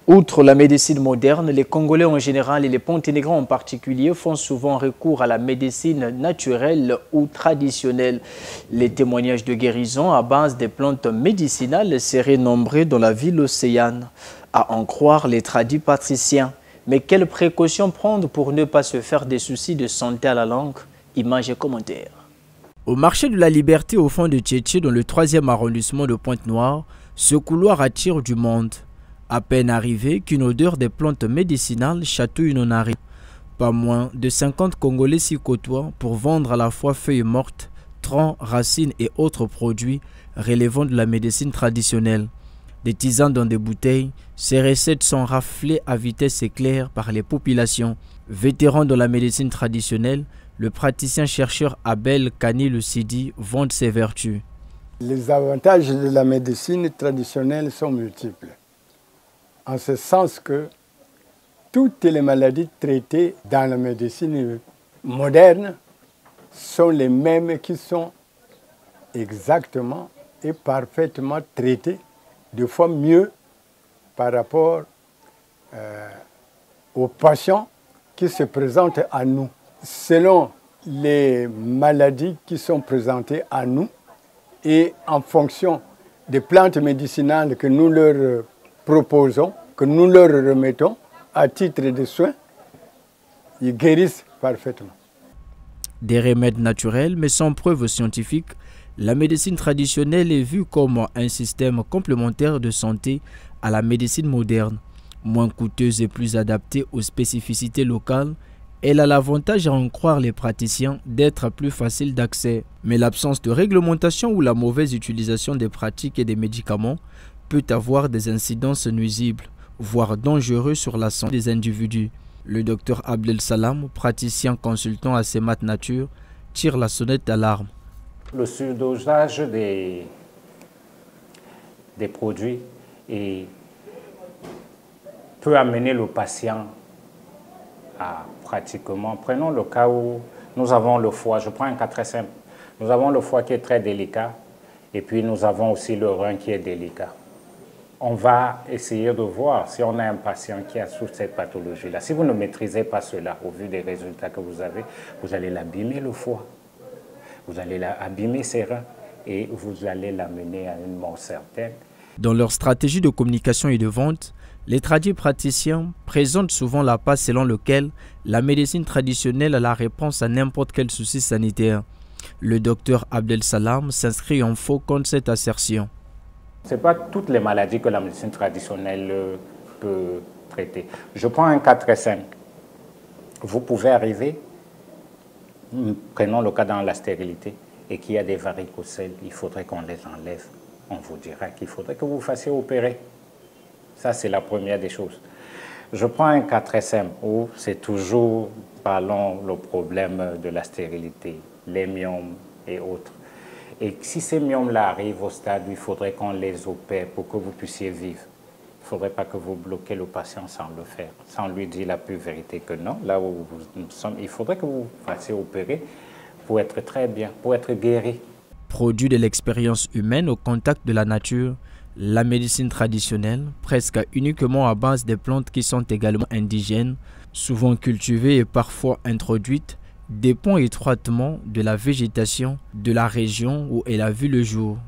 Outre la médecine moderne, les Congolais en général et les Ponténégrins en particulier font souvent recours à la médecine naturelle ou traditionnelle. Les témoignages de guérison à base des plantes médicinales seraient nombreux dans la ville océane, à en croire les tradis patriciens. Mais quelles précautions prendre pour ne pas se faire des soucis de santé à la langue? Images et commentaires. Au marché de la Liberté au fond de Tchétché, dans le 3e arrondissement de Pointe-Noire, ce couloir attire du monde. À peine arrivé qu'une odeur des plantes médicinales chatouille nos narines. Pas moins de 50 Congolais s'y côtoient pour vendre à la fois feuilles mortes, troncs, racines et autres produits relevant de la médecine traditionnelle. Des tisanes dans des bouteilles, ces recettes sont raflées à vitesse éclair par les populations. Vétéran de la médecine traditionnelle, le praticien-chercheur Abel Kani-Lucidi vante ses vertus. Les avantages de la médecine traditionnelle sont multiples. En ce sens que toutes les maladies traitées dans la médecine moderne sont les mêmes qui sont exactement et parfaitement traitées, deux fois mieux par rapport aux patients qui se présentent à nous. Selon les maladies qui sont présentées à nous et en fonction des plantes médicinales que nous leur proposons, que nous leur remettons à titre de soins, ils guérissent parfaitement. Des remèdes naturels, mais sans preuve scientifique, la médecine traditionnelle est vue comme un système complémentaire de santé à la médecine moderne. Moins coûteuse et plus adaptée aux spécificités locales, elle a l'avantage, à en croire les praticiens, d'être plus facile d'accès. Mais l'absence de réglementation ou la mauvaise utilisation des pratiques et des médicaments peut avoir des incidences nuisibles, voire dangereux sur la santé des individus. Le docteur Abdel Salam, praticien consultant à Semat Nature, tire la sonnette d'alarme. Le surdosage des produits peut amener le patient à pratiquement... Prenons le cas où nous avons le foie, je prends un cas très simple. Nous avons le foie qui est très délicat et puis nous avons aussi le rein qui est délicat. On va essayer de voir si on a un patient qui a sous cette pathologie-là. Si vous ne maîtrisez pas cela, au vu des résultats que vous avez, vous allez l'abîmer le foie, vous allez abîmer ses reins et vous allez l'amener à une mort certaine. Dans leur stratégie de communication et de vente, les praticiens présentent souvent la passe selon laquelle la médecine traditionnelle a la réponse à n'importe quel souci sanitaire. Le docteur Abdel Salam s'inscrit en faux contre cette assertion. Ce n'est pas toutes les maladies que la médecine traditionnelle peut traiter. Je prends un cas très simple. Vous pouvez arriver, prenons le cas dans la stérilité, et qu'il y a des varicocèles, il faudrait qu'on les enlève. On vous dira qu'il faudrait que vous fassiez opérer. Ça, c'est la première des choses. Je prends un cas très simple où c'est toujours, parlons, le problème de la stérilité, les myomes et autres. Et si ces myomes-là arrivent au stade où il faudrait qu'on les opère pour que vous puissiez vivre, il ne faudrait pas que vous bloquez le patient sans le faire, sans lui dire la pure vérité que non. Là où nous sommes, il faudrait que vous fassiez opérer pour être très bien, pour être guéri. Produit de l'expérience humaine au contact de la nature, la médecine traditionnelle, presque uniquement à base des plantes qui sont également indigènes, souvent cultivées et parfois introduites, dépend étroitement de la végétation de la région où elle a vu le jour.